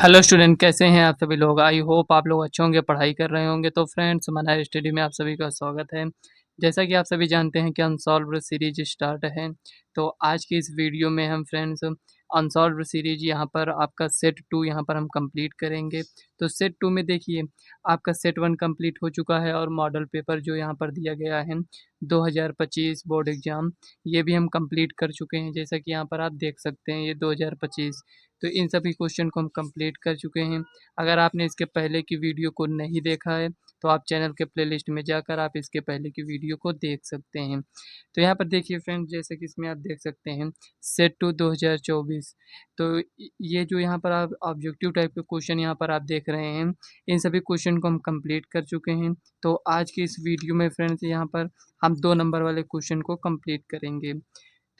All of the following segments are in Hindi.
हेलो स्टूडेंट, कैसे हैं आप सभी लोग। आई होप आप लोग अच्छे होंगे, पढ़ाई कर रहे होंगे। तो फ्रेंड्स, मनहर स्टडी में आप सभी का स्वागत है। जैसा कि आप सभी जानते हैं कि अनसॉल्व्ड सीरीज स्टार्ट है। तो आज की इस वीडियो में हम फ्रेंड्स अनसॉल्व्ड सीरीज यहाँ पर आपका सेट 2 यहाँ पर हम कंप्लीट करेंगे। तो सेट 2 में देखिए, आपका सेट 1 कंप्लीट हो चुका है और मॉडल पेपर जो यहाँ पर दिया गया है 2025 बोर्ड एग्ज़ाम, ये भी हम कंप्लीट कर चुके हैं। जैसा कि यहाँ पर आप देख सकते हैं, ये 2025, तो इन सभी क्वेश्चन को हम कंप्लीट कर चुके हैं। अगर आपने इसके पहले की वीडियो को नहीं देखा है, तो आप चैनल के प्लेलिस्ट में जाकर आप इसके पहले की वीडियो को देख सकते हैं। तो यहाँ पर देखिए फ्रेंड्स, जैसे कि इसमें आप देख सकते हैं सेट टू 2024। तो ये जो यहाँ पर आप ऑब्जेक्टिव टाइप के क्वेश्चन यहाँ पर आप देख रहे हैं, इन सभी क्वेश्चन को हम कंप्लीट कर चुके हैं। तो आज की इस वीडियो में फ्रेंड्स यहाँ पर हम 2 नंबर वाले क्वेश्चन को कंप्लीट करेंगे।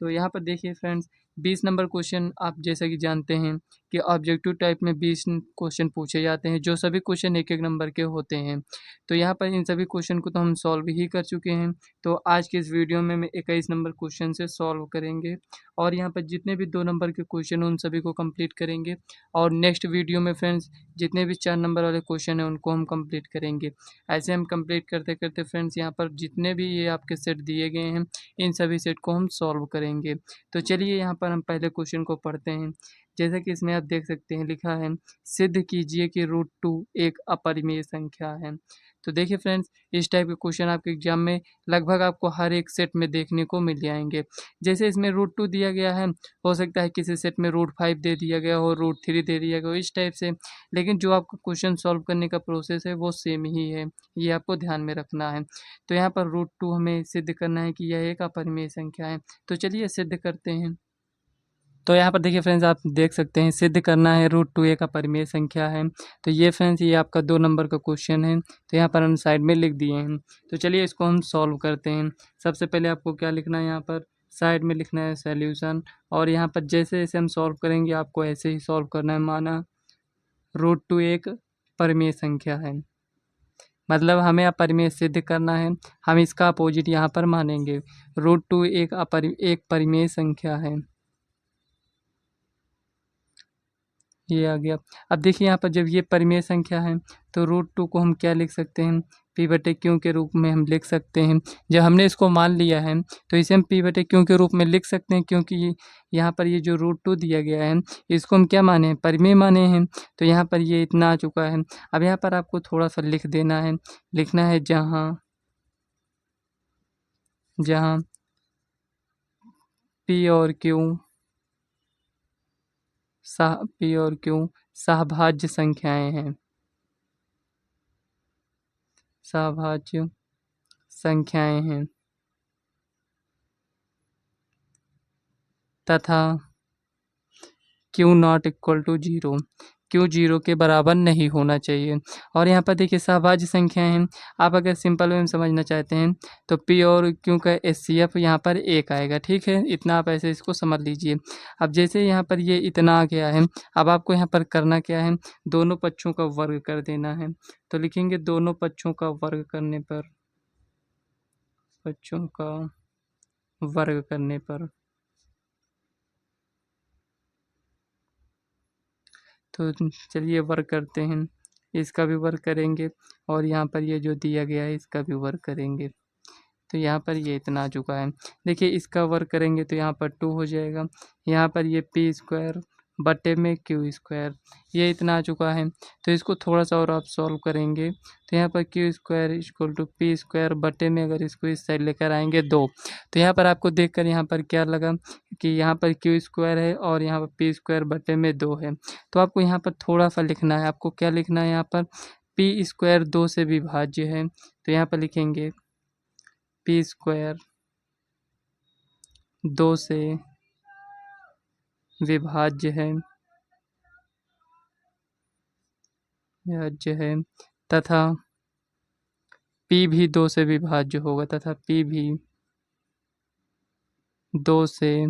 तो यहाँ पर देखिए फ्रेंड्स, 20 नंबर क्वेश्चन आप जैसा कि जानते हैं कि ऑब्जेक्टिव टाइप में 20 क्वेश्चन पूछे जाते हैं, जो सभी क्वेश्चन एक-एक नंबर के होते हैं। तो यहाँ पर इन सभी क्वेश्चन को तो हम सॉल्व ही कर चुके हैं। तो आज के इस वीडियो में मैं 21 नंबर क्वेश्चन से सॉल्व करेंगे और यहाँ पर जितने भी 2 नंबर के क्वेश्चन हैं उन सभी को कंप्लीट करेंगे। और नेक्स्ट वीडियो में फ्रेंड्स जितने भी 4 नंबर वाले क्वेश्चन हैं उनको हम कंप्लीट करेंगे। ऐसे हम कंप्लीट करते-करते फ्रेंड्स यहाँ पर जितने भी ये आपके सेट दिए गए हैं, इन सभी सेट को हम सॉल्व करेंगे। तो चलिए यहाँ पर हम पहले क्वेश्चन को पढ़ते हैं। जैसा कि इसमें आप देख सकते हैं, लिखा है सिद्ध कीजिए कि रूट 2 एक अपरिमेय संख्या है। तो देखिए फ्रेंड्स, इस टाइप के क्वेश्चन आपके एग्जाम में लगभग आपको हर एक सेट में देखने को मिल जाएंगे। जैसे इसमें रूट 2 दिया गया है, हो सकता है किसी सेट में रूट 5 दे दिया गया हो, रूट 3 दे दिया गया हो, इस टाइप से। लेकिन जो आपका क्वेश्चन सॉल्व करने का प्रोसेस है वो सेम ही है, ये आपको ध्यान में रखना है। तो यहाँ पर रूट 2 हमें सिद्ध करना है कि यह एक अपरिमेय संख्या है। तो चलिए सिद्ध करते हैं। तो यहाँ पर देखिए फ्रेंड्स, आप देख सकते हैं सिद्ध करना है रूट 2 एक अपरिमेय संख्या है। तो ये फ्रेंड्स, ये आपका 2 नंबर का क्वेश्चन है। तो यहाँ पर हम साइड में लिख दिए हैं। तो चलिए इसको हम सॉल्व करते हैं। सबसे पहले आपको क्या लिखना है, यहाँ पर साइड में लिखना है सॉल्यूशन। और यहाँ पर जैसे-जैसे हम सॉल्व करेंगे आपको ऐसे ही सॉल्व करना है। माना रूट 2 एक परिमेय संख्या है, मतलब हमें अपरिमेय सिद्ध करना है। हम इसका अपोजिट यहाँ पर मानेंगे। रूट 2 एक परिमेय संख्या है। ये आ गया। अब देखिए यहाँ पर जब ये परिमेय संख्या है, तो रूट 2 को हम क्या लिख सकते हैं, पी बटे क्यू के रूप में हम लिख सकते हैं। जब हमने इसको मान लिया है, तो इसे हम पी बटे क्यू के रूप में लिख सकते हैं, क्योंकि यहाँ पर ये जो रूट 2 दिया गया है, इसको हम क्या माने हैं, परिमेय माने हैं। तो यहाँ पर ये इतना आ चुका है। अब यहाँ पर आपको थोड़ा-सा लिख देना है। लिखना है जहाँ जहाँ पी और क्यू सहभाज्य संख्याएँ हैं। सहभाज्य संख्याएँ हैं तथा Q not equal to 0, Q 0 के बराबर नहीं होना चाहिए। और यहाँ पर देखिए सहभाज्य संख्याएँ हैं। आप अगर सिंपल वे में समझना चाहते हैं, तो पी और क्यू का एचसीएफ यहाँ पर 1 आएगा, ठीक है? इतना आप ऐसे इसको समझ लीजिए। अब जैसे यहाँ पर ये इतना आ गया है, अब आपको यहाँ पर करना क्या है, दोनों पक्षों का वर्ग कर देना है। तो लिखेंगे दोनों पक्षों का वर्ग करने पर, पक्षों का वर्ग करने पर, तो चलिए वर्क करते हैं। इसका भी वर्क करेंगे और यहाँ पर ये जो दिया गया है इसका भी वर्क करेंगे। तो यहाँ पर ये इतना आ चुका है। देखिए इसका वर्क करेंगे तो यहाँ पर 2 हो जाएगा। यहाँ पर ये पी स्क्वायर बटे में क्यू स्क्वायर, ये इतना आ चुका है। तो इसको थोड़ा-सा और आप सॉल्व करेंगे, तो यहाँ पर Q square equal to P square बटे में अगर इसको इस साइड लेकर आएँगे 2। तो यहाँ पर आपको देखकर यहाँ पर क्या लगा कि यहाँ पर क्यू स्क्वायर है और यहाँ पर पी स्क्वायर बटे में 2 है। तो आपको यहाँ पर थोड़ा-सा लिखना है। आपको क्या लिखना है यहाँ पर, पी स्क्वायर 2 से विभाज्य है। तो यहाँ पर लिखेंगे पी स्क्वायर 2 से विभाज्य है तथा पी भी 2 से विभाज्य होगा, तथा पी भी 2 से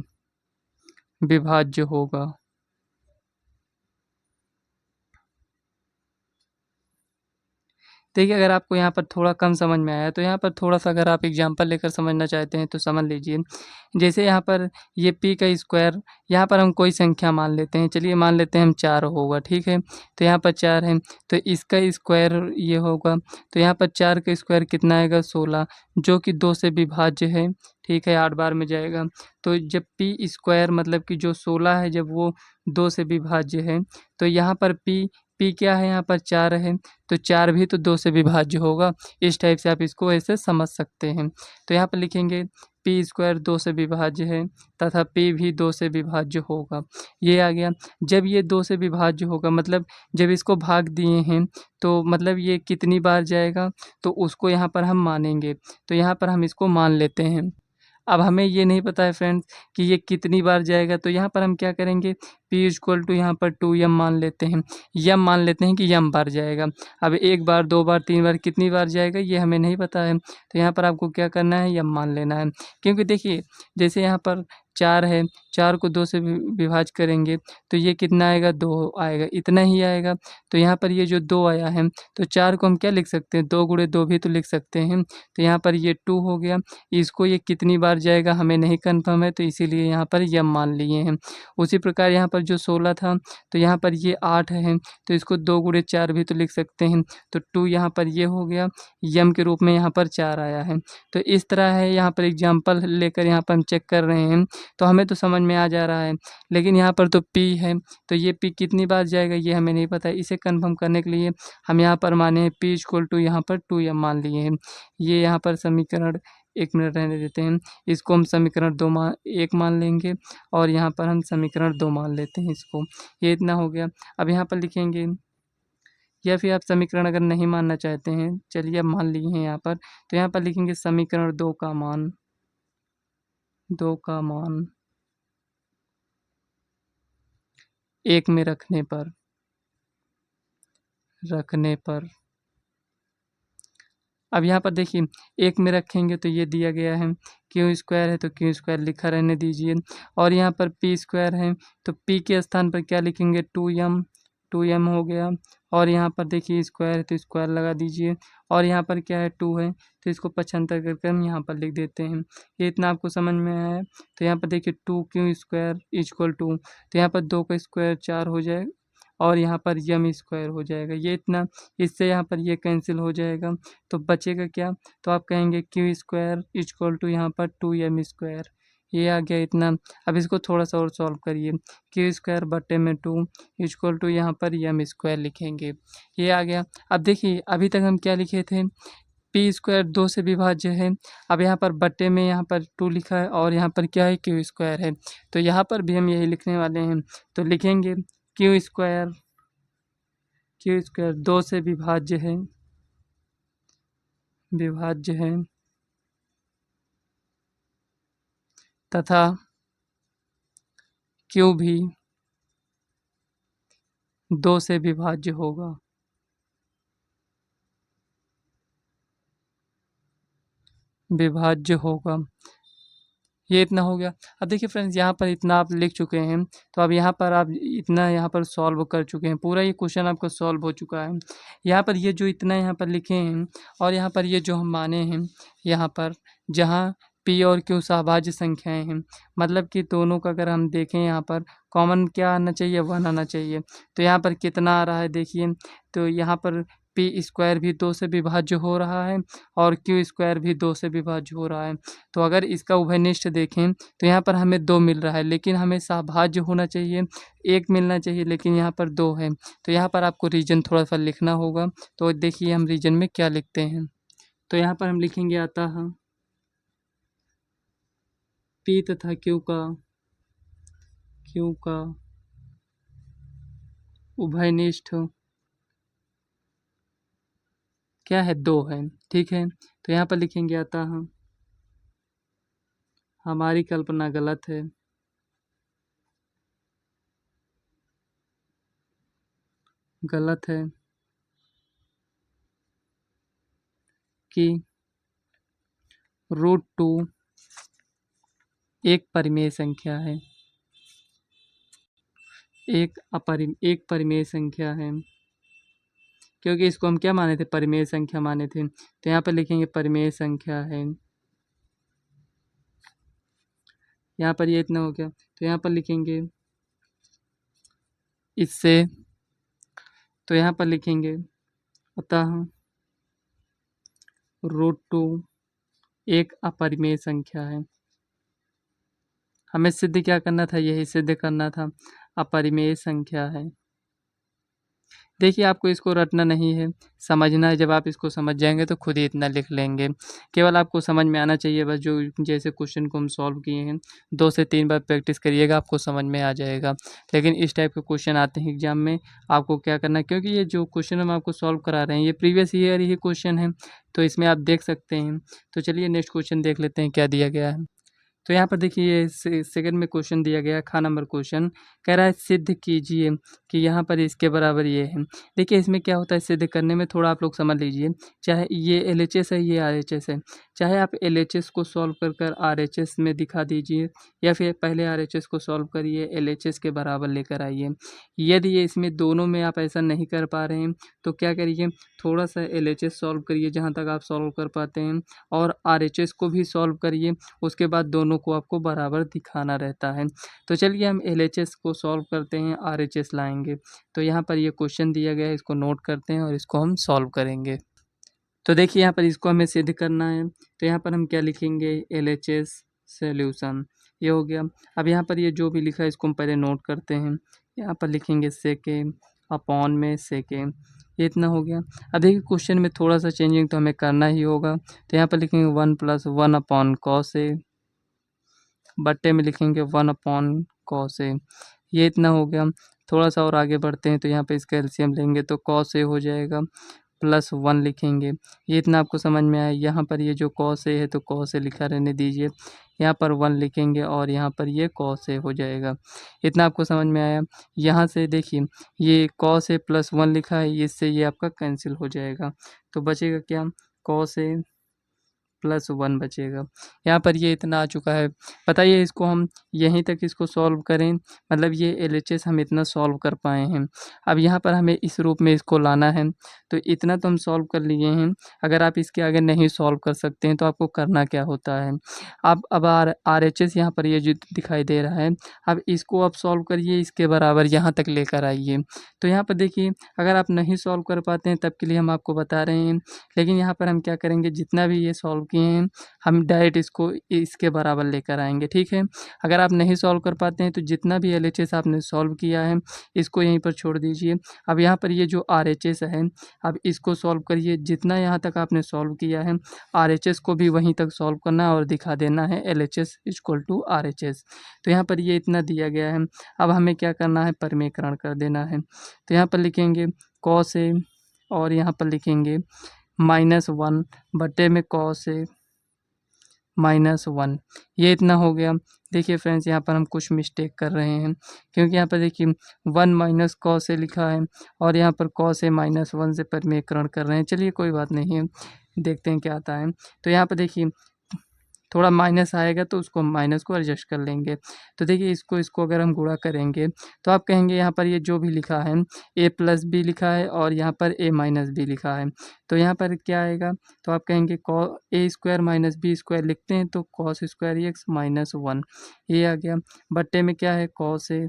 विभाज्य होगा। देखिए, अगर आपको यहाँ पर थोड़ा कम समझ में आया तो यहाँ पर थोड़ा-सा अगर आप एग्ज़ाम्पल लेकर समझना चाहते हैं तो समझ लीजिए। जैसे यहाँ पर ये p का स्क्वायर, यहाँ पर हम कोई संख्या मान लेते हैं। चलिए मान लेते हैं हम 4 होगा, ठीक है? तो यहाँ पर 4 है, तो इसका स्क्वायर ये होगा, तो यहाँ पर 4 का स्क्वायर कितना आएगा 16, जो कि 2 से विभाज्य है, ठीक है? 8 बार में जाएगा। तो जब p स्क्वायर मतलब कि जो 16 है जब वो 2 से विभाज्य है, तो यहाँ पर p क्या है, यहाँ पर 4 है, तो 4 भी तो 2 से विभाज्य होगा। इस टाइप से आप इसको ऐसे समझ सकते हैं। तो यहाँ पर लिखेंगे p स्क्वायर 2 से विभाज्य है तथा p भी 2 से विभाज्य होगा। ये आ गया। जब ये 2 से विभाज्य होगा मतलब जब इसको भाग दिए हैं तो मतलब ये कितनी बार जाएगा, तो उसको यहाँ पर हम मानेंगे। तो यहाँ पर हम इसको मान लेते हैं। अब हमें ये नहीं पता है फ्रेंड्स कि ये कितनी बार जाएगा, तो यहाँ पर हम क्या करेंगे, p इक्वल टू यहाँ पर 2m मान लेते हैं। m मान लेते हैं कि m बार जाएगा। अब 1 बार, 2 बार, 3 बार कितनी बार जाएगा ये हमें नहीं पता है। तो यहाँ पर आपको क्या करना है, m मान लेना है। क्योंकि देखिए जैसे यहाँ पर 4 है, 4 को 2 से विभाज्य करेंगे तो ये कितना आएगा, 2 आएगा, इतना ही आएगा। तो यहाँ पर ये जो 2 आया है तो 4 को हम क्या लिख सकते हैं, 2 गुणे 2 भी तो लिख सकते हैं। तो यहाँ पर ये 2 हो गया। इसको ये कितनी बार जाएगा हमें नहीं कन्फर्म है, तो इसीलिए यहाँ पर m मान लिए हैं। उसी प्रकार यहाँ पर जो 16 था तो यहाँ पर ये 8 है, तो इसको 2 गुणे 4 भी तो लिख सकते हैं। तो 2 यहाँ पर ये हो गया, m के रूप में यहाँ पर 4 आया है। तो इस तरह है, यहाँ पर एग्जाम्पल लेकर यहाँ पर हम चेक कर रहे हैं तो हमें तो समझ में आ जा रहा है। लेकिन यहाँ पर तो p है, तो ये p कितनी बार जाएगा ये हमें नहीं पता है। इसे कन्फर्म करने के लिए हम यहाँ पर माने हैं p इक्वल टू यहाँ पर 2m मान लिए हैं। ये यहाँ पर समीकरण 1 मिनट रहने देते हैं। इसको हम समीकरण 1 मान लेंगे और यहाँ पर हम समीकरण 2 मान लेते हैं इसको। ये इतना हो गया। अब यहाँ पर लिखेंगे, या फिर आप समीकरण अगर नहीं मानना चाहते हैं, चलिए अब मान लिए हैं यहाँ पर, तो यहाँ पर लिखेंगे समीकरण 2 का मान 1 में रखने पर अब यहाँ पर देखिए 1 में रखेंगे तो ये दिया गया है, क्यू स्क्वायर है तो क्यू स्क्वायर लिखा रहने दीजिए। और यहाँ पर पी स्क्वायर है तो पी के स्थान पर क्या लिखेंगे, 2m हो गया। और यहाँ पर देखिए स्क्वायर है तो स्क्वायर लगा दीजिए। और यहाँ पर क्या है, 2 है तो इसको 75 करके हम यहाँ पर लिख देते हैं। ये इतना आपको समझ में आया है। तो यहाँ पर देखिए 2 क्यू स्क्वायर इक्वल टू, तो यहाँ पर 2 का स्क्वायर 4 हो जाएगा और यहाँ पर यम स्क्वायर हो जाएगा। ये इतना, इससे यहाँ पर ये कैंसिल हो जाएगा तो बचेगा क्या, तो आप कहेंगे क्यू स्क्वायर इक्वल टू यहाँ पर 2m स्क्वायर। ये आ गया इतना। अब इसको थोड़ा सा और सॉल्व करिए, क्यू स्क्वायर बटे में 2 इक्वल टू यहाँ पर m स्क्वायर लिखेंगे। ये आ गया। अब देखिए अभी तक हम क्या लिखे थे, पी स्क्वायर 2 से विभाज्य है। अब यहाँ पर बटे में यहाँ पर 2 लिखा है और यहाँ पर क्या है, क्यू स्क्वायर है। तो यहाँ पर भी हम यही लिखने वाले हैं। तो लिखेंगे क्यू स्क्वायर 2 से विभाज्य है तथा क्यू भी 2 से विभाज्य होगा। ये इतना हो गया। अब देखिए फ्रेंड्स यहाँ पर इतना आप लिख चुके हैं, तो अब यहाँ पर आप इतना यहाँ पर सॉल्व कर चुके हैं, पूरा ये क्वेश्चन आपका सॉल्व हो चुका है। यहाँ पर ये जो इतना यहाँ पर लिखे हैं और यहाँ पर ये जो हम माने हैं, यहाँ पर जहाँ p और q सहभाज्य संख्याएं हैं, मतलब कि दोनों का अगर हम देखें यहाँ पर कॉमन क्या आना चाहिए, 1 आना चाहिए। तो यहाँ पर कितना आ रहा है देखिए, तो यहाँ पर पी स्क्वायर भी 2 से विभाज्य हो रहा है और क्यू स्क्वायर भी 2 से विभाज्य हो रहा है। तो अगर इसका उभयनिष्ठ देखें तो यहाँ पर हमें 2 मिल रहा है, लेकिन हमें सहभाज्य होना चाहिए, 1 मिलना चाहिए, लेकिन यहाँ पर 2 है। तो यहाँ पर आपको रीजन थोड़ा सा लिखना होगा। तो देखिए हम रीजन में क्या लिखते हैं, तो यहाँ पर हम लिखेंगे अतः पी तथा क्यू का उभयनिष्ठ क्या है, 2 है, ठीक है। तो यहाँ पर लिखेंगे अतः हमारी कल्पना गलत है, कि √2 एक परिमेय संख्या है, एक परिमेय संख्या है क्योंकि इसको हम क्या माने थे, परिमेय संख्या माने थे। तो यहाँ पर लिखेंगे परिमेय संख्या है, यहाँ पर ये इतना हो गया। तो यहाँ पर लिखेंगे इससे, तो यहाँ पर लिखेंगे अतः √2 एक अपरिमेय संख्या है। हमें सिद्ध क्या करना था, यही सिद्ध करना था, अपरिमेय संख्या है। देखिए आपको इसको रटना नहीं है, समझना है। जब आप इसको समझ जाएंगे तो खुद ही इतना लिख लेंगे। केवल आपको समझ में आना चाहिए बस। जो जैसे क्वेश्चन को हम सॉल्व किए हैं 2 से 3 बार प्रैक्टिस करिएगा, आपको समझ में आ जाएगा। लेकिन इस टाइप के क्वेश्चन आते हैं एग्जाम में, आपको क्या करना है, क्योंकि ये जो क्वेश्चन हम आपको सॉल्व करा रहे हैं ये प्रीवियस ईयर ही क्वेश्चन है, तो इसमें आप देख सकते हैं। तो चलिए नेक्स्ट क्वेश्चन देख लेते हैं क्या दिया गया है। तो यहाँ पर देखिए ये सेकंड में क्वेश्चन दिया गया है, खा नंबर क्वेश्चन कह रहा है सिद्ध कीजिए कि यहाँ पर इसके बराबर ये है। देखिए इसमें क्या होता है, सिद्ध करने में थोड़ा आप लोग समझ लीजिए। चाहे ये LHS है, ये RHS है, चाहे आप LHS को सॉल्व कर कर RHS में दिखा दीजिए, या फिर पहले RHS को सॉल्व करिए LHS के बराबर लेकर आइए। यदि ये इसमें दोनों में आप ऐसा नहीं कर पा रहे हैं तो क्या करिए, थोड़ा सा LHS सॉल्व करिए जहाँ तक आप सॉल्व कर पाते हैं, और RHS को भी सॉल्व करिए। उसके बाद दोनों को आपको बराबर दिखाना रहता है। तो चलिए हम LHS को सॉल्व करते हैं, RHS लाएंगे। तो यहाँ पर ये क्वेश्चन दिया गया है, इसको नोट करते हैं और इसको हम सॉल्व करेंगे। तो देखिए यहाँ पर इसको हमें सिद्ध करना है, तो यहाँ पर हम क्या लिखेंगे, LHS सॉल्यूशन, ये हो गया। अब यहाँ पर ये जो भी लिखा है इसको हम पहले नोट करते हैं। यहाँ पर लिखेंगे सेके अपॉन में सेके, ये इतना हो गया। अब देखिए क्वेश्चन में थोड़ा सा चेंजिंग तो हमें करना ही होगा। तो यहाँ पर लिखेंगे 1 + 1 अपॉन कॉस ए, बट्टे में लिखेंगे 1 अपॉन कॉस ए, ये इतना हो गया। थोड़ा सा और आगे बढ़ते हैं तो यहाँ पे इसका एलसीएम लेंगे तो कॉस ए हो जाएगा, +1 लिखेंगे। ये इतना आपको समझ में आया। यहाँ पर ये जो कॉस ए है तो कॉस ए लिखा रहने दीजिए, यहाँ पर 1 लिखेंगे और यहाँ पर ये कॉस ए हो जाएगा। इतना आपको समझ में आया। यहाँ से देखिए ये कॉस ए +1 लिखा है, इससे ये आपका कैंसिल हो जाएगा। तो बचेगा क्या, कॉस ए +1 बचेगा। यहाँ पर ये इतना आ चुका है। बताइए इसको हम यहीं तक इसको सॉल्व करें, मतलब ये LHS हम इतना सॉल्व कर पाए हैं। अब यहाँ पर हमें इस रूप में इसको लाना है, तो इतना तो हम सॉल्व कर लिए हैं। अगर आप इसके आगे नहीं सॉल्व कर सकते हैं तो आपको करना क्या होता है, आप अब RHS यहाँ पर ये जो दिखाई दे रहा है, अब इसको आप सॉल्व करिए, इसके बराबर यहाँ तक लेकर आइए। तो यहाँ पर देखिए अगर आप नहीं सॉल्व कर पाते हैं तब के लिए हम आपको बता रहे हैं, लेकिन यहाँ पर हम क्या करेंगे, जितना भी ये सॉल्व किए हैं हम डायरेक्ट इसको इसके बराबर लेकर आएंगे, ठीक है। अगर आप नहीं सॉल्व कर पाते हैं तो जितना भी LHS आपने सॉल्व किया है इसको यहीं पर छोड़ दीजिए। अब यहाँ पर ये जो RHS है, अब इसको सॉल्व करिए, जितना यहाँ तक आपने सॉल्व किया है RHS को भी वहीं तक सॉल्व करना है और दिखा देना है LHS = RHS। तो यहाँ पर ये इतना दिया गया है। अब हमें क्या करना है, परिमेयकरण कर देना है। तो यहाँ पर लिखेंगे कॉस ए और यहाँ पर लिखेंगे -1 बटे में कॉस ए -1, ये इतना हो गया। देखिए फ्रेंड्स यहाँ पर हम कुछ मिस्टेक कर रहे हैं, क्योंकि यहाँ पर देखिए 1 माइनस कॉस ए लिखा है और यहाँ पर कॉस ए -1 से परिमेयकरण कर रहे हैं। चलिए कोई बात नहीं है, देखते हैं क्या आता है। तो यहाँ पर देखिए थोड़ा माइनस आएगा तो उसको माइनस को एडजस्ट कर लेंगे। तो देखिए इसको अगर हम गुणा करेंगे तो आप कहेंगे यहाँ पर ये जो भी लिखा है a+b लिखा है और यहाँ पर a-b लिखा है, तो यहाँ पर क्या आएगा, तो आप कहेंगे a² - b² लिखते हैं तो cos² x -1, ये आ गया। बट्टे में क्या है, cos a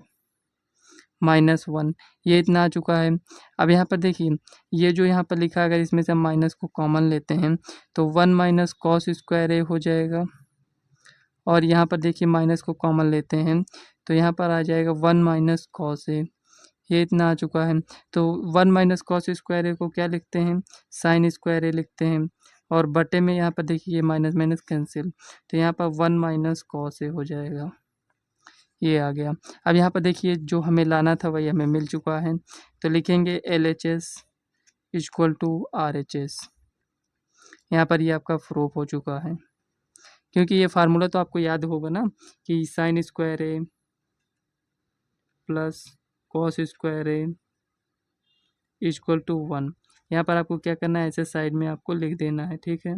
-1, ये इतना आ चुका है। अब यहाँ पर देखिए ये जो यहाँ पर लिखा है, अगर इसमें से हम माइनस को कॉमन लेते हैं तो 1 - cos² a हो जाएगा, और यहाँ पर देखिए माइनस को कॉमन लेते हैं तो यहाँ पर आ जाएगा 1 - cos a, ये इतना आ चुका है। तो 1 - cos² a को क्या लिखते हैं, sin² a लिखते हैं, और बटे में यहाँ पर देखिए माइनस माइनस कैंसिल, तो यहाँ पर 1 - cos a हो जाएगा, ये आ गया। अब यहाँ पर देखिए जो हमें लाना था वही हमें मिल चुका है, तो लिखेंगे LHS = RHS। यहाँ पर ये आपका प्रूफ हो चुका है, क्योंकि ये फार्मूला तो आपको याद होगा ना कि sin² a plus cos² a = 1। यहाँ पर आपको क्या करना है, ऐसे साइड में आपको लिख देना है, ठीक है।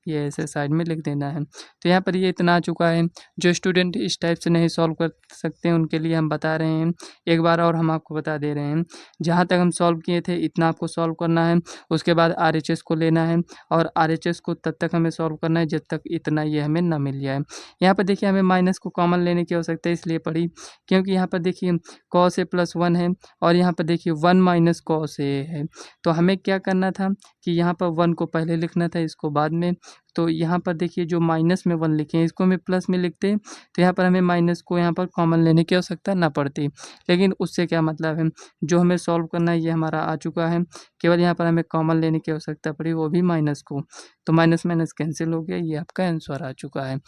ये ऐसे साइड में लिख देना है। तो यहाँ पर ये इतना आ चुका है। जो स्टूडेंट इस टाइप से नहीं सॉल्व कर सकते हैं उनके लिए हम बता रहे हैं, एक बार और हम आपको बता दे रहे हैं। जहाँ तक हम सॉल्व किए थे इतना आपको सॉल्व करना है, उसके बाद आरएचएस को लेना है और आरएचएस को तब तक हमें सॉल्व करना है जब तक इतना ये हमें ना मिल जाए। यहाँ पर देखिए हमें माइनस को कॉमन लेने की आवश्यकता है, इसलिए पड़ी क्योंकि यहाँ पर देखिए कॉस ए प्लस 1 है और यहाँ पर देखिए 1 माइनस कॉस ए है। तो हमें क्या करना था कि यहाँ पर 1 को पहले लिखना था, इसको बाद में। तो यहाँ पर देखिए जो माइनस में 1 लिखे हैं इसको हमें प्लस में लिखते, तो यहाँ पर हमें माइनस को यहाँ पर कॉमन लेने की आवश्यकता ना पड़ती। लेकिन उससे क्या मतलब है, जो हमें सॉल्व करना है ये हमारा आ चुका है, केवल यहाँ पर हमें कॉमन लेने की आवश्यकता पड़ी, वो भी माइनस को। तो माइनस माइनस कैंसिल हो गया, ये आपका आंसर आ चुका है।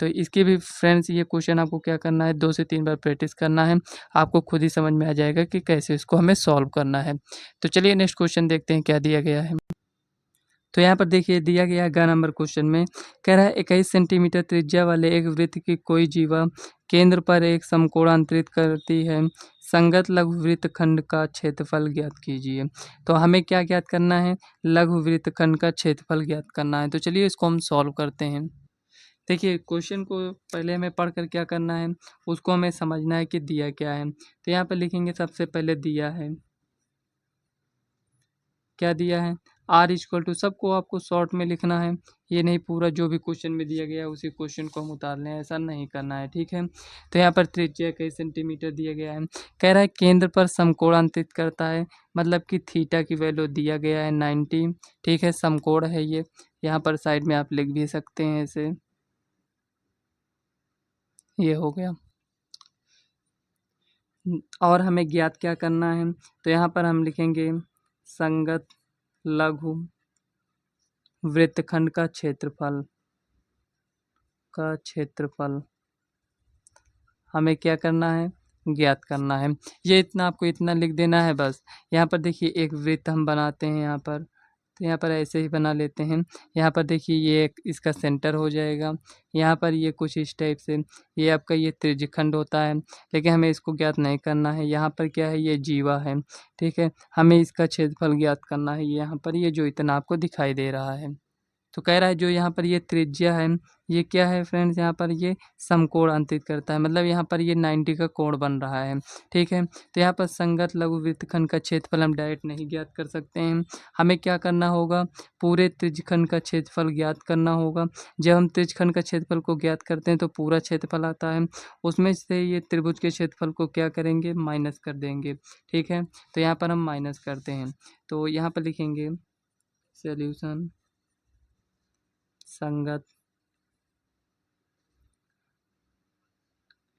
तो इसकी भी फ्रेंड्स ये क्वेश्चन आपको क्या करना है, 2 से 3 बार प्रैक्टिस करना है, आपको खुद ही समझ में आ जाएगा कि कैसे इसको हमें सॉल्व करना है। तो चलिए नेक्स्ट क्वेश्चन देखते हैं क्या दिया गया है। तो यहाँ पर देखिए दिया गया ग नंबर क्वेश्चन में कह रहा है 21 सेंटीमीटर त्रिज्या वाले एक वृत्त की कोई जीवा केंद्र पर एक समकोण अंतरित करती है, संगत लघु वृत्तखंड का क्षेत्रफल ज्ञात कीजिए। तो हमें क्या ज्ञात करना है, लघु वृत्तखंड का क्षेत्रफल ज्ञात करना है। तो चलिए इसको हम सॉल्व करते हैं। देखिए क्वेश्चन को पहले हमें पढ़कर क्या करना है, उसको हमें समझना है कि दिया क्या है। तो यहाँ पर लिखेंगे सबसे पहले दिया है, क्या दिया है, आर इक्वल टू, सबको आपको शॉर्ट में लिखना है, ये नहीं पूरा जो भी क्वेश्चन में दिया गया है उसी क्वेश्चन को हम उतार लें, ऐसा नहीं करना है, ठीक है। तो यहाँ पर त्रिज्या कई सेंटीमीटर दिया गया है, कह रहा है केंद्र पर समकोण अंतरित करता है, मतलब कि थीटा की वैल्यू दिया गया है 90, ठीक है, समकोण है ये। यहाँ पर साइड में आप लिख भी सकते हैं ऐसे, ये हो गया। और हमें ज्ञात क्या करना है, तो यहाँ पर हम लिखेंगे संगत लघु वृत्तखंड का क्षेत्रफल हमें क्या करना है, ज्ञात करना है। ये इतना आपको इतना लिख देना है बस। यहाँ पर देखिए एक वृत्त हम बनाते हैं यहाँ पर, तो यहाँ पर ऐसे ही बना लेते हैं। यहाँ पर देखिए ये एक इसका सेंटर हो जाएगा, यहाँ पर ये कुछ इस टाइप से, ये आपका ये त्रिज्यखंड होता है, लेकिन हमें इसको ज्ञात नहीं करना है। यहाँ पर क्या है, ये जीवा है, ठीक है, हमें इसका क्षेत्रफल ज्ञात करना है। यहाँ पर ये जो इतना आपको दिखाई दे रहा है, तो कह रहा है जो यहाँ पर ये त्रिज्या है, ये क्या है फ्रेंड्स, यहाँ पर ये समकोण अंतरित करता है, मतलब यहाँ पर ये 90 का कोण बन रहा है, ठीक है। तो यहाँ पर संगत लघु वृत्तखंड का क्षेत्रफल हम डायरेक्ट नहीं ज्ञात कर सकते हैं, हमें क्या करना होगा, पूरे त्रिज्यखंड का क्षेत्रफल ज्ञात करना होगा। जब हम त्रिज्यखंड का क्षेत्रफल को ज्ञात करते हैं तो पूरा क्षेत्रफल आता है, उसमें से ये त्रिभुज के क्षेत्रफल को क्या करेंगे, माइनस कर देंगे, ठीक है। तो यहाँ पर हम माइनस करते हैं, तो यहाँ पर लिखेंगे सॉल्यूशन संगत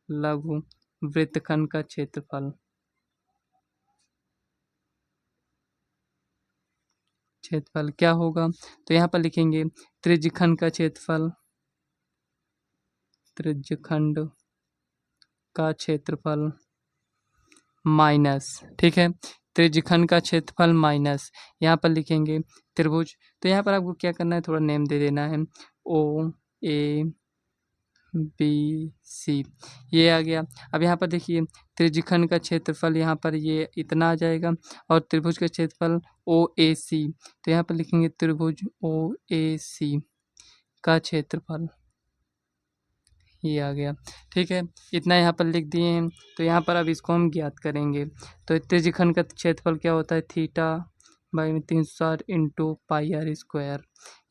लघु वृत्तखंड का क्षेत्रफल क्या होगा, तो यहाँ पर लिखेंगे त्रिज्यखंड का क्षेत्रफल माइनस, ठीक है, त्रिज्यखंड का क्षेत्रफल माइनस, यहाँ पर लिखेंगे त्रिभुज। तो यहाँ पर आपको क्या करना है, थोड़ा नेम दे देना है, ओ ए बी सी, ये आ गया। अब यहाँ पर देखिए त्रिज्यखंड का क्षेत्रफल यहाँ पर ये इतना आ जाएगा और त्रिभुज का क्षेत्रफल ओ ए सी, तो यहाँ पर लिखेंगे त्रिभुज ओ ए सी का क्षेत्रफल, ये आ गया, ठीक है। इतना यहाँ पर लिख दिए हैं, तो यहाँ पर अब इसको हम ज्ञात करेंगे। तो त्रिज्यखंड का क्षेत्रफल क्या होता है, theta by 360 into pi r square,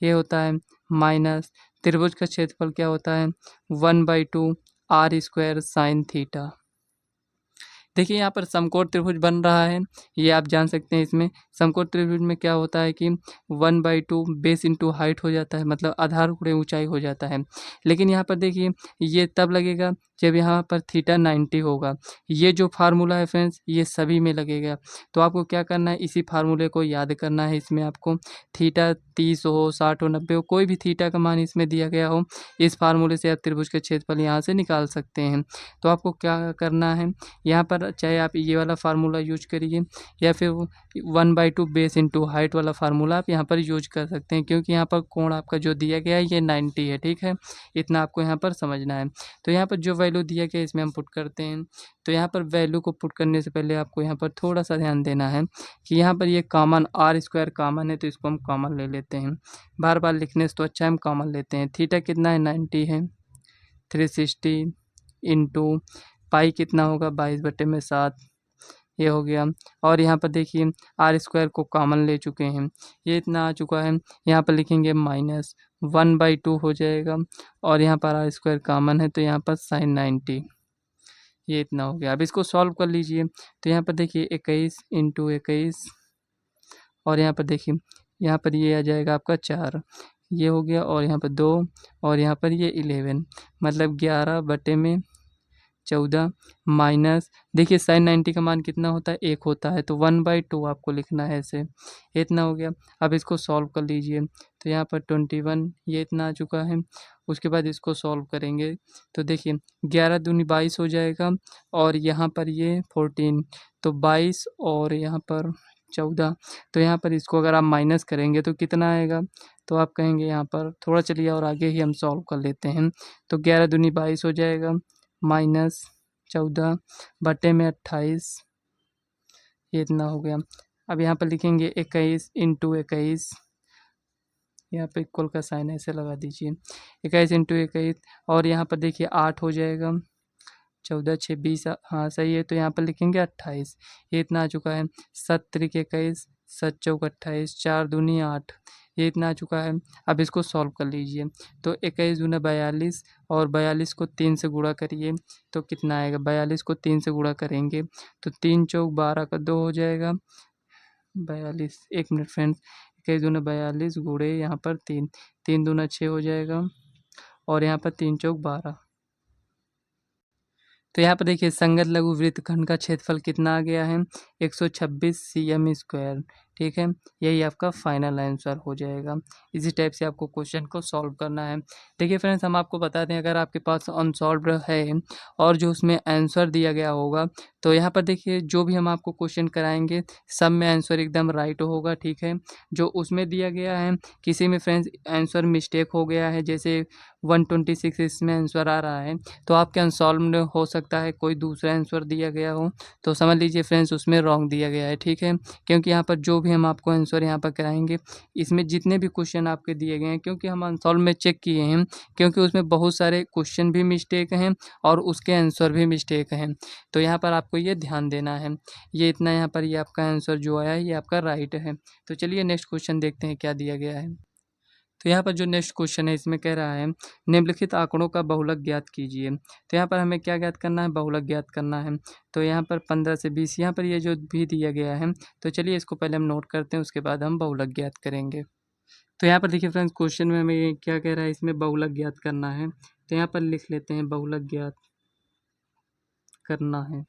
ये होता है, माइनस त्रिभुज का क्षेत्रफल क्या होता है, 1/2 आर स्क्वायर साइन थीटा। देखिए यहाँ पर समकोण त्रिभुज बन रहा है, ये आप जान सकते हैं। इसमें समकोण त्रिभुज में क्या होता है कि 1/2 बेस इंटू हाइट हो जाता है, मतलब आधार गुणे ऊंचाई हो जाता है। लेकिन यहाँ पर देखिए ये तब लगेगा जब यहाँ पर थीटा 90 होगा। ये जो फार्मूला है फ्रेंड्स ये सभी में लगेगा, तो आपको क्या करना है, इसी फार्मूले को याद करना है। इसमें आपको थीटा 30 हो, 60 हो, 90 हो, कोई भी थीटा का मान इसमें दिया गया हो, इस फार्मूले से आप त्रिभुज के क्षेत्रफल यहाँ से निकाल सकते हैं। तो आपको क्या करना है, यहाँ पर पर चाहे आप ये वाला फार्मूला यूज करिए या फिर 1/2 बेस इंटू हाइट वाला फार्मूला आप यहाँ पर यूज कर सकते हैं, क्योंकि यहाँ पर कोण आपका जो दिया गया है ये 90 है, ठीक है। इतना आपको यहाँ पर समझना है। तो यहाँ पर जो वैल्यू दिया गया है इसमें हम पुट करते हैं। तो यहाँ पर वैल्यू को पुट करने से पहले आपको यहाँ पर थोड़ा सा ध्यान देना है कि यहाँ पर ये कॉमन आर स्क्वायर कॉमन है, तो इसको हम कॉमन ले लेते हैं। बार बार लिखने से तो अच्छा हम कॉमन लेते हैं। थीटा कितना है 90 है, 360 इंटू पाई कितना होगा 22/7, ये हो गया। और यहाँ पर देखिए आर स्क्वायर को कॉमन ले चुके हैं, ये इतना आ चुका है। यहाँ पर लिखेंगे -1/2 हो जाएगा, और यहाँ पर आर स्क्वायर कॉमन है तो यहाँ पर sin 90, ये इतना हो गया। अब इसको सॉल्व कर लीजिए। तो यहाँ पर देखिए 21 इंटू 21, और यहाँ पर देखिए यहाँ पर ये आ जाएगा आपका 4, ये हो गया, और यहाँ पर 2, और यहाँ पर ये 11, मतलब 11/14 माइनस, देखिए sin 90 का मान कितना होता है 1 होता है, तो 1/2 आपको लिखना है ऐसे, इतना हो गया। अब इसको सॉल्व कर लीजिए। तो यहाँ पर 21 ये इतना आ चुका है। उसके बाद इसको सॉल्व करेंगे तो देखिए 11 दूनी 22 हो जाएगा, और यहाँ पर ये 14, तो 22 और यहाँ पर 14, तो यहाँ पर इसको अगर आप माइनस करेंगे तो कितना आएगा, तो आप कहेंगे यहाँ पर थोड़ा चलिए और आगे ही हम सॉल्व कर लेते हैं। तो 11 दूनी 22 हो जाएगा, -14 बटे में 28, ये इतना हो गया। अब यहाँ पर लिखेंगे 21 इंटू 21, यहाँ पे इक्वल का साइन ऐसे लगा दीजिए, 21 इंटू 21, और यहाँ पर देखिए 8 हो जाएगा, 14 6 20, हाँ सही है। तो यहाँ पर लिखेंगे 28, ये इतना आ चुका है। 7 त्रिक 21, 7 चौक 28, 4 दूनी 8, ये इतना आ चुका है। अब इसको सॉल्व कर लीजिए। तो 21 दूना 42, और 42 को 3 से गुणा करिए तो कितना आएगा, 42 को 3 से गुणा करेंगे तो 3 चौक 12 का 2 हो जाएगा, 42, एक मिनट फ्रेंड्स, 21 दूना 42 गुणे यहाँ पर 3, 3 दूना 6 हो जाएगा, और यहाँ पर 3 चौक 12। तो यहाँ पर देखिए संगत लघु वृत्तखंड का क्षेत्रफल कितना आ गया है 126 cm स्क्वायर, ठीक है। यही आपका फाइनल आंसर हो जाएगा। इसी टाइप से आपको क्वेश्चन को सॉल्व करना है। देखिए फ्रेंड्स, हम आपको बता दें, अगर आपके पास अनसॉल्व्ड है और जो उसमें आंसर दिया गया होगा, तो यहाँ पर देखिए जो भी हम आपको क्वेश्चन कराएंगे सब में आंसर एकदम राइट होगा, ठीक है। जो उसमें दिया गया है किसी में फ्रेंड्स आंसर मिस्टेक हो गया है, जैसे 126 इसमें आंसर आ रहा है, तो आपके अनसॉल्व्ड हो सकता है कोई दूसरा आंसर दिया गया हो, तो समझ लीजिए फ्रेंड्स उसमें रॉन्ग दिया गया है, ठीक है। क्योंकि यहाँ पर जो भी हम आपको आंसर यहाँ पर कराएंगे, इसमें जितने भी क्वेश्चन आपके दिए गए हैं, क्योंकि हम अनसॉल्व में चेक किए हैं, क्योंकि उसमें बहुत सारे क्वेश्चन भी मिस्टेक हैं और उसके आंसर भी मिस्टेक हैं, तो यहाँ पर आपको ये ध्यान देना है। ये इतना यहाँ पर ये आपका आंसर जो आया है ये आपका राइट है। तो चलिए नेक्स्ट क्वेश्चन देखते हैं क्या दिया गया है। तो यहाँ पर जो नेक्स्ट क्वेश्चन है इसमें कह रहा है निम्नलिखित आंकड़ों का बहुलक ज्ञात कीजिए। तो यहाँ पर हमें क्या ज्ञात करना है, बहुलक ज्ञात करना है। तो यहाँ पर 15 से 20 यहाँ पर ये जो भी दिया गया है, तो चलिए इसको पहले हम नोट करते हैं, उसके बाद हम बहुलक ज्ञात करेंगे। तो यहाँ पर देखिए फ्रेंड्स क्वेश्चन में हमें क्या कह रहा है, इसमें बहुलक ज्ञात करना है। तो यहाँ पर लिख लेते हैं बहुलक ज्ञात करना है,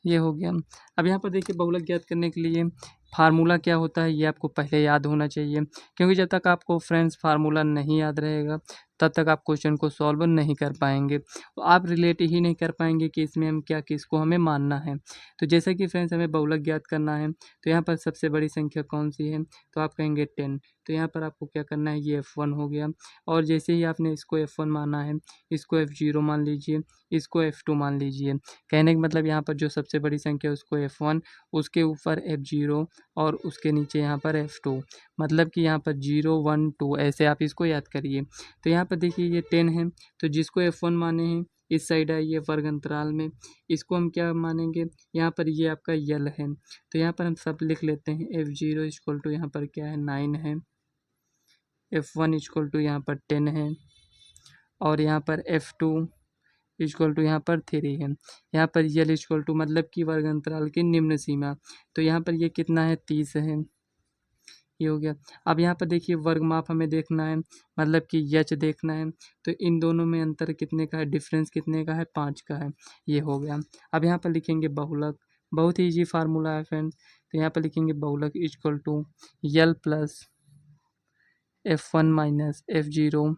ये हो गया। अब यहाँ पर देखिए बहुलक ज्ञात करने के लिए फार्मूला क्या होता है ये आपको पहले याद होना चाहिए, क्योंकि जब तक आपको फ्रेंड्स फार्मूला नहीं याद रहेगा तब तक आप क्वेश्चन को सॉल्व नहीं कर पाएंगे, तो आप रिलेट ही नहीं कर पाएंगे कि इसमें हम क्या किसको हमें मानना है। तो जैसे कि फ्रेंड्स हमें बहुलक ज्ञात करना है, तो यहाँ पर सबसे बड़ी संख्या कौन सी है, तो आप कहेंगे 10। तो यहाँ पर आपको क्या करना है, ये F1 हो गया, और जैसे ही आपने इसको F1 माना है, इसको F0 मान लीजिए, इसको F2 मान लीजिए। कहने का मतलब यहाँ पर जो सबसे बड़ी संख्या है उसको F1, उसके ऊपर F0, और उसके नीचे यहाँ पर F2, मतलब कि यहाँ पर 0 1 2 ऐसे आप इसको याद करिए। तो यहाँ पर देखिए ये 10 है, तो जिसको F1 माने हैं इस साइड आइए वर्ग अंतराल में, इसको हम क्या मानेंगे, यहाँ पर ये आपका यल है, तो यहाँ पर हम सब लिख लेते हैं। F0 इक्वल टू यहाँ पर क्या है 9 है, F1 इक्वल टू यहाँ पर 10 है, और यहाँ पर F2 इक्वल टू यहाँ पर 3 है। यहाँ पर यल इक्वल टू मतलब कि वर्ग अंतराल की निम्न सीमा, तो यहाँ पर ये कितना है 30 है, ये हो गया। अब यहाँ पर देखिए वर्ग माप हमें देखना है, मतलब कि यच देखना है, तो इन दोनों में अंतर कितने का है, डिफरेंस कितने का है, 5 का है, ये हो गया। अब यहाँ पर लिखेंगे बहुलक, बहुत ही ईजी फार्मूला है फ्रेंड्स। तो यहाँ पर लिखेंगे बहुलक equal to L plus F1 minus F0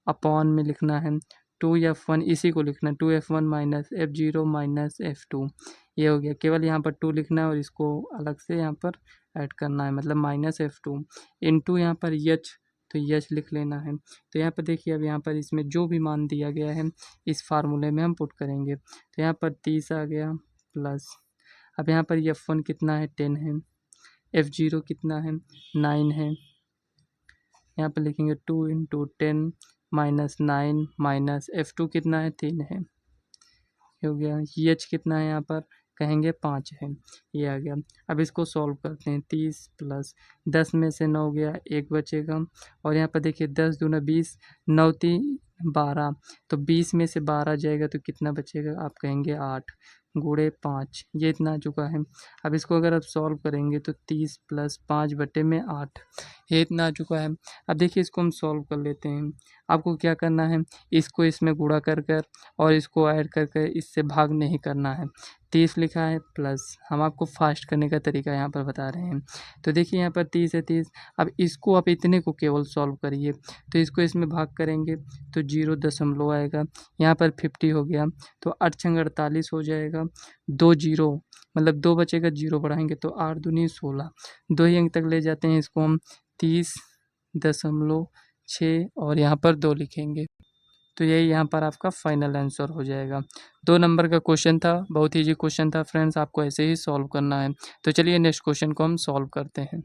upon में लिखना है 2f1 इसी को लिखना, 2f1 minus f0 minus f2, ये हो गया। केवल यहाँ पर 2 लिखना है और इसको अलग से यहाँ पर ऐड करना है, मतलब माइनस f2 इंटू यहाँ पर h, तो यच लिख लेना है। तो यहाँ पर देखिए अब यहाँ पर इसमें जो भी मान दिया गया है इस फार्मूले में हम पुट करेंगे। तो यहाँ पर 30 आ गया प्लस, अब यहाँ पर f1 कितना है 10 है, f0 कितना है 9 है, यहाँ पर लिखेंगे 2 इंटू 10 माइनस 9 माइनस f2 कितना है 3 है, ये हो गया। एच कितना है यहाँ पर कहेंगे 5 है, ये आ गया। अब इसको सॉल्व करते हैं, 30 प्लस 10 में से 9 गया, 1 बचेगा। और यहाँ पर देखिए 10 दूना 20, 9 3 12, तो 20 में से 12 जाएगा तो कितना बचेगा, आप कहेंगे 8 गुणे 5, ये इतना आ चुका है। अब इसको अगर आप सॉल्व करेंगे तो 30 प्लस 5 बटे में 8, ये इतना आ चुका है। अब देखिए इसको हम सॉल्व कर लेते हैं। आपको क्या करना है, इसको इसमें गुणा कर कर और इसको ऐड कर कर इससे भाग नहीं करना है। 30 लिखा है प्लस, हम आपको फास्ट करने का तरीका यहाँ पर बता रहे हैं। तो देखिए यहाँ पर 30 है 30, अब इसको आप इतने को केवल सॉल्व करिए, तो इसको इसमें भाग करेंगे तो 0 आएगा, यहाँ पर 50 हो गया, तो 8 छंग 48 हो जाएगा, 2 जीरो मतलब 2 बचेगा, 0 बढ़ाएंगे तो 8 दूनी 16, 2 ही अंक तक ले जाते हैं इसको हम, 30.6 और यहाँ पर 2 लिखेंगे। तो यही यहाँ पर आपका फाइनल आंसर हो जाएगा। 2 नंबर का क्वेश्चन था, बहुत ईजी क्वेश्चन था फ्रेंड्स, आपको ऐसे ही सॉल्व करना है। तो चलिए नेक्स्ट क्वेश्चन को हम सॉल्व करते हैं।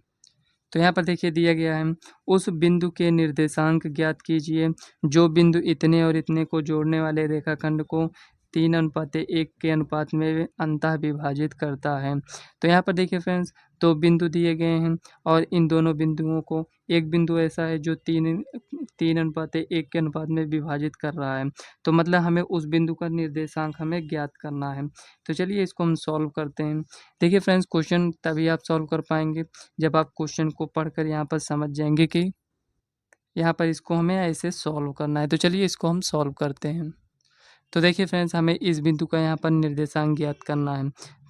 तो यहाँ पर देखिए दिया गया है, उस बिंदु के निर्देशांक ज्ञात कीजिए जो बिंदु इतने और इतने को जोड़ने वाले रेखाखंड को 3:1 के अनुपात में अंतः विभाजित करता है। तो यहाँ पर देखिए फ्रेंड्स, 2 बिंदु दिए गए हैं और इन दोनों बिंदुओं को, एक बिंदु ऐसा है जो 3:1 के अनुपात में विभाजित कर रहा है, तो मतलब हमें उस बिंदु का निर्देशांक हमें ज्ञात करना है। तो चलिए इसको हम सॉल्व करते हैं। देखिए फ्रेंड्स, क्वेश्चन तभी आप सॉल्व कर पाएंगे जब आप क्वेश्चन को पढ़कर यहाँ पर समझ जाएंगे कि यहाँ पर इसको हमें ऐसे सॉल्व करना है। तो चलिए इसको हम सॉल्व करते हैं। तो देखिए फ्रेंड्स, हमें इस बिंदु का यहाँ पर निर्देशांक ज्ञात करना है,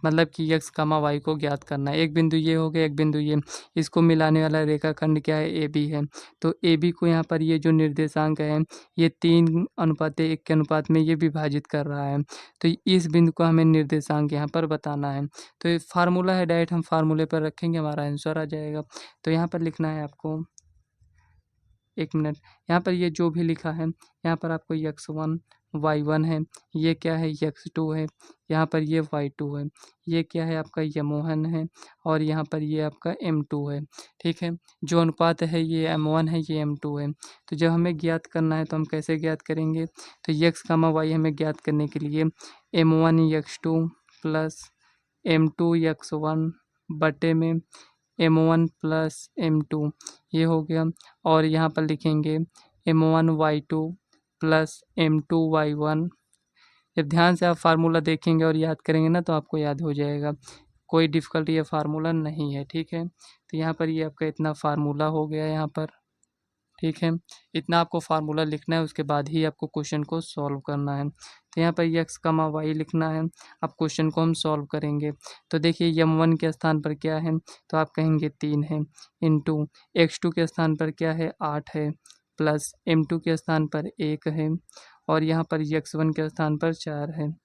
मतलब कि x, y को ज्ञात करना है। एक बिंदु ये हो गया, एक बिंदु ये, इसको मिलाने वाला रेखाखंड क्या है, ए बी है। तो ए बी को यहाँ पर ये जो निर्देशांक है ये 3:1 के अनुपात में ये विभाजित कर रहा है। तो इस बिंदु का हमें निर्देशांक यहाँ पर बताना है। तो ये फार्मूला है, डायरेक्ट हम फार्मूले पर रखेंगे, हमारा आंसर आ जाएगा। तो यहाँ पर लिखना है आपको, एक मिनट, यहाँ पर ये जो भी लिखा है यहाँ पर आपको x1 y1 है, ये क्या है x2 है, यहाँ पर ये y2 है, ये क्या है आपका m1 है और यहाँ पर ये आपका m2 है। ठीक है, जो अनुपात है ये m1 है, ये m2 है। तो जब हमें ज्ञात करना है तो हम कैसे ज्ञात करेंगे, तो x, y हमें ज्ञात करने के लिए m1 x2 plus m2 x1 बटे में m1 प्लस m2, ये हो गया। और यहाँ पर लिखेंगे m1 y2 plus m2 y1। जब ध्यान से आप फार्मूला देखेंगे और याद करेंगे ना तो आपको याद हो जाएगा, कोई डिफ़िकल्टी ये फार्मूला नहीं है। ठीक है, तो यहाँ पर ये आपका इतना फार्मूला हो गया यहाँ पर। ठीक है, इतना आपको फार्मूला लिखना है, उसके बाद ही आपको क्वेश्चन को सॉल्व करना है। तो यहाँ पर x, y लिखना है। अब क्वेश्चन को हम सॉल्व करेंगे। तो देखिए m1 के स्थान पर क्या है, तो आप कहेंगे 3 है, इंटू x2 के स्थान पर क्या है 8 है, प्लस m2 के स्थान पर 1 है और यहाँ पर x1 के स्थान पर 4 है।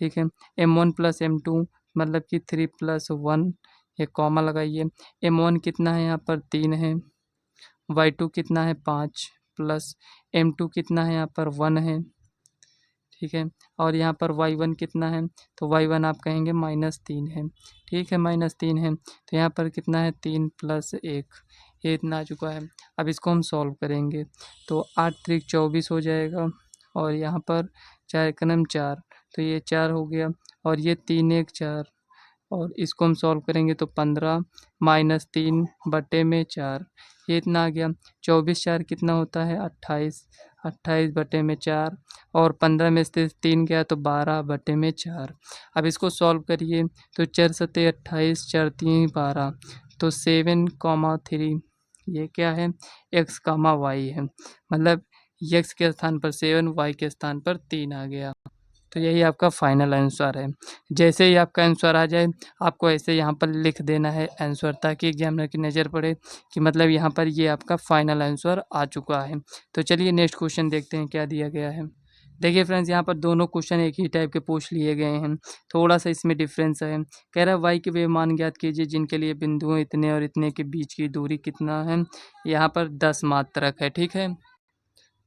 ठीक है, m1 प्लस m2 मतलब कि 3 प्लस 1, ये कॉमा लगाइए। m1 कितना है यहाँ पर 3 है, y2 कितना है 5 प्लस m2 कितना है यहाँ पर 1 है। ठीक है, और यहाँ पर y1 कितना है, तो y1 आप कहेंगे -3 है। ठीक है, -3 है, तो यहाँ पर कितना है 3 प्लस 1, ये इतना आ चुका है। अब इसको हम सॉल्व करेंगे तो 8 त्रिक 24 हो जाएगा और यहाँ पर 4 एकम 4, तो ये 4 हो गया और ये 3 1 4 और इसको हम सॉल्व करेंगे तो 15 -3 बटे में 4, ये इतना आ गया। 24 4 कितना होता है 28, 28 बटे में 4 और 15 में से 3 गया तो 12 बटे में 4। अब इसको सॉल्व करिए तो 4 सत्ते 28, 4 3 12, तो 7,3 ये क्या है x, y है, मतलब x के स्थान पर 7, y के स्थान पर 3 आ गया। तो यही आपका फाइनल आंसर है। जैसे ही आपका आंसर आ जाए आपको ऐसे यहाँ पर लिख देना है आंसर, ताकि एग्जामिनर की नज़र पड़े कि मतलब यहाँ पर ये आपका फाइनल आंसर आ चुका है। तो चलिए नेक्स्ट क्वेश्चन देखते हैं क्या दिया गया है। देखिए फ्रेंड्स, यहाँ पर दोनों क्वेश्चन एक ही टाइप के पूछ लिए गए हैं, थोड़ा-सा इसमें डिफरेंस है। कह रहा है y के वे मान ज्ञात कीजिए जिनके लिए बिंदुओं इतने और इतने के बीच की दूरी कितना है? यहाँ पर 10 मात्रक है, ठीक है?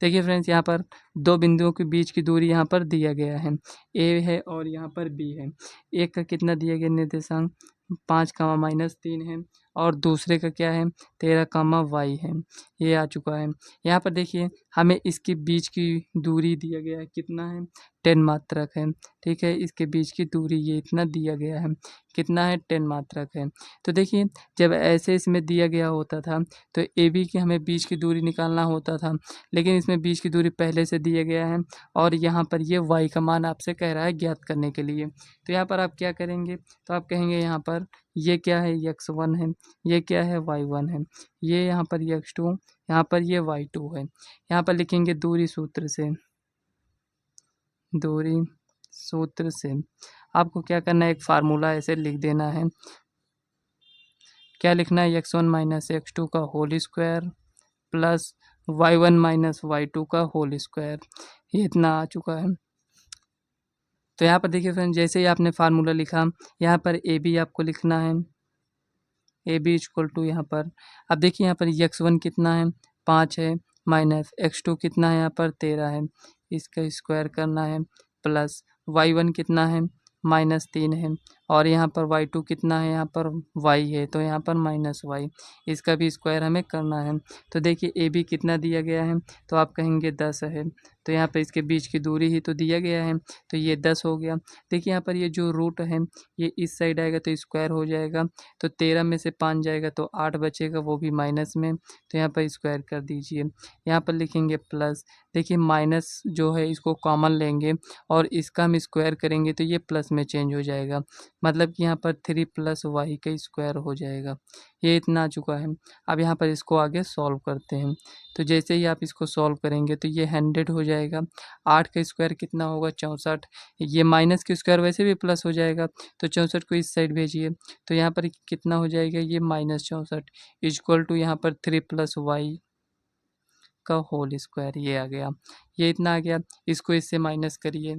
देखिए फ्रेंड्स, यहाँ पर 2 बिंदुओं के बीच की दूरी यहाँ पर दिया गया है, a है और यहाँ पर b है। एक का कितना दिया गया निर्देशांक 5, -3 है और दूसरे का क्या है 13, y है। ये आ चुका है। यहाँ पर देखिए हमें इसके बीच की दूरी दिया गया है, कितना है 10 मात्रक है, ठीक है? इसके बीच की दूरी ये इतना दिया गया है, कितना है 10 मात्रक है। तो देखिए जब ऐसे इसमें दिया गया होता था तो AB की हमें बीच की दूरी निकालना होता था, लेकिन इसमें बीच की दूरी पहले से दिया गया है और यहाँ पर ये y का मान आपसे कह रहा है ज्ञात करने के लिए। तो यहाँ पर आप क्या करेंगे? तो आप कहेंगे यहाँ पर ये क्या है x1 है, ये क्या है y1 है, ये यहाँ पर x2, यहाँ पर ये y2 है। यहाँ पर लिखेंगे दूरी सूत्र से, दूरी सूत्र से आपको क्या करना है, एक फार्मूला ऐसे लिख देना है। क्या लिखना है? x1 माइनस x2 का whole square plus y1 minus y2 का होल स्क्वायर। ये इतना आ चुका है। तो यहाँ पर देखिए फ्रेंड, जैसे ही आपने फार्मूला लिखा, यहाँ पर ए बी आपको लिखना है, ए बी इक्वल टू यहाँ पर, अब देखिए यहाँ पर x1 कितना है 5 है, माइनस x2 कितना है यहाँ पर 13 है, इसका स्क्वायर करना है, प्लस y1 कितना है -3 है और यहाँ पर y2 कितना है यहाँ पर y है, तो यहाँ पर -y, इसका भी स्क्वायर हमें करना है। तो देखिए ए बी कितना दिया गया है, तो आप कहेंगे 10 है, तो यहाँ पर इसके बीच की दूरी ही तो दिया गया है, तो ये 10 हो गया। देखिए यहाँ पर ये जो रूट है ये इस साइड आएगा तो स्क्वायर हो जाएगा, तो 13 में से 5 जाएगा तो 8 बचेगा, वो भी माइनस में, तो यहाँ पर स्क्वायर कर दीजिए। यहाँ पर लिखेंगे प्लस, देखिए माइनस जो है इसको कॉमन लेंगे और इसका हम स्क्वायर करेंगे तो ये प्लस में चेंज हो जाएगा, मतलब कि यहाँ पर 3 + y का स्क्वायर हो जाएगा। ये इतना आ चुका है। अब यहाँ पर इसको आगे सॉल्व करते हैं, तो जैसे ही आप इसको सॉल्व करेंगे तो ये 100 हो जाएगा। 8 का स्क्वायर कितना होगा 64, ये माइनस के स्क्वायर वैसे भी प्लस हो जाएगा, तो 64 को इस साइड भेजिए, तो यहाँ पर कितना हो जाएगा ये -64 इक्वल टू यहाँ पर 3 + y का होल स्क्वायर, ये आ गया। ये इतना आ गया, इसको इससे माइनस करिए,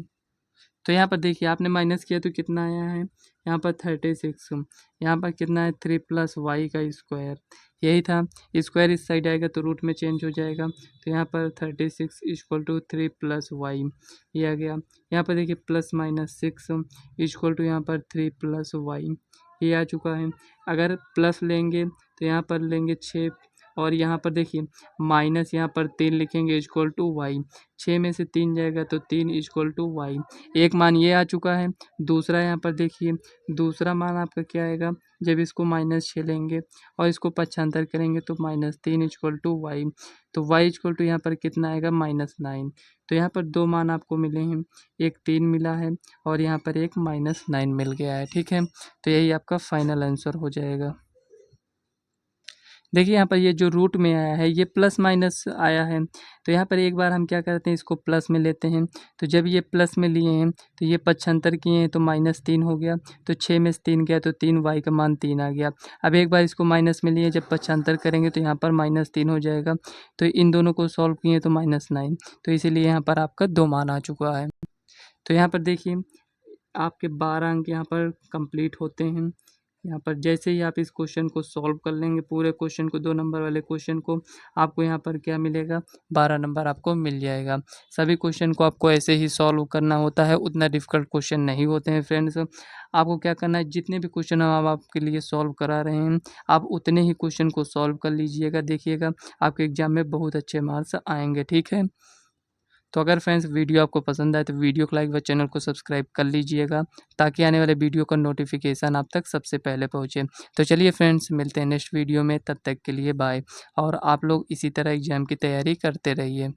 तो यहाँ पर देखिए आपने माइनस किया तो कितना आया है यहाँ पर 36, यहाँ पर कितना है 3 + y का स्क्वायर, यही था। स्क्वायर इस साइड आएगा तो रूट में चेंज हो जाएगा, तो यहाँ पर 36 इक्वल टू 3 + y, ये आ गया। यहाँ पर देखिए +-6 इक्वल टू यहाँ पर 3 + y, ये आ चुका है। अगर प्लस लेंगे तो यहाँ पर लेंगे 6 और यहाँ पर देखिए माइनस यहाँ पर 3 लिखेंगे इक्वल टू y, 6 में से 3 जाएगा तो 3 इक्वल टू y। एक मान ये आ चुका है। दूसरा यहाँ पर देखिए, दूसरा मान आपका क्या आएगा, जब इसको -6 लेंगे और इसको पक्षांतर करेंगे तो -3 इक्वल टू y, तो y इक्वल टू यहाँ पर कितना आएगा -9। तो यहाँ पर 2 मान आपको मिले हैं, एक 3 मिला है और यहाँ पर एक -9 मिल गया है, ठीक है? तो यही आपका फाइनल आंसर हो जाएगा। देखिए यहाँ पर ये जो रूट में आया है ये प्लस माइनस आया है, तो यहाँ पर एक बार हम क्या करते हैं इसको प्लस में लेते हैं, तो जब ये प्लस में लिए हैं तो ये पक्षांतर किए हैं तो -3 हो गया, तो 6 में से 3 गया तो 3 y का मान 3 आ गया। अब एक बार इसको माइनस में लिए जब पक्षांतर करेंगे तो यहाँ पर -3 हो जाएगा, तो इन दोनों को सॉल्व किए तो -9, तो इसीलिए यहाँ पर आपका 2 मान आ चुका है। तो यहाँ पर देखिए आपके 12 अंक यहाँ पर कंप्लीट होते हैं। यहाँ पर जैसे ही आप इस क्वेश्चन को सॉल्व कर लेंगे, पूरे क्वेश्चन को 2 नंबर वाले क्वेश्चन को, आपको यहाँ पर क्या मिलेगा 12 नंबर आपको मिल जाएगा। सभी क्वेश्चन को आपको ऐसे ही सॉल्व करना होता है, उतना डिफ़िकल्ट क्वेश्चन नहीं होते हैं फ्रेंड्स। आपको क्या करना है, जितने भी क्वेश्चन हम आपके लिए सॉल्व करा रहे हैं आप उतने ही क्वेश्चन को सॉल्व कर लीजिएगा, देखिएगा आपके एग्ज़ाम में बहुत अच्छे मार्क्स आएँगे, ठीक है? तो अगर फ्रेंड्स वीडियो आपको पसंद आए तो वीडियो को लाइक व चैनल को सब्सक्राइब कर लीजिएगा, ताकि आने वाले वीडियो का नोटिफिकेशन आप तक सबसे पहले पहुंचे। तो चलिए फ्रेंड्स, मिलते हैं नेक्स्ट वीडियो में, तब तक के लिए बाय। और आप लोग इसी तरह एग्ज़ाम की तैयारी करते रहिए।